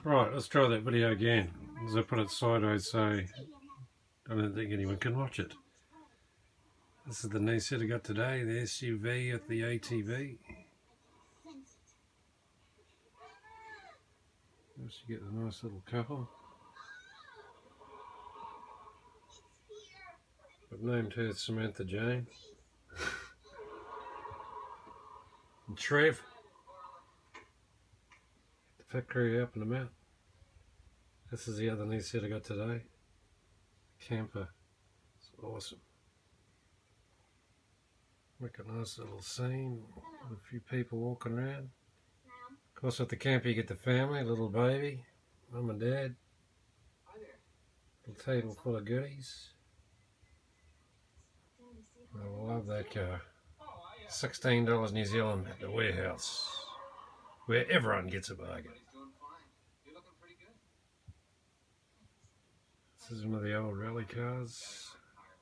Right, let's try that video again. As I put it sideways so I don't think anyone can watch it. This is the new set I got today, the SUV at the ATV. First you get a nice little couple. I've named her Samantha Jane. And Trev. The fat crew helping them out. This is the other new set I got today. Camper. It's awesome. Make a nice little scene with a few people walking around. Of course, at the camper you get the family, little baby, mum and dad. Little table full of goodies. I love that car. $16 New Zealand at the warehouse, where everyone gets a bargain. This is one of the old rally cars.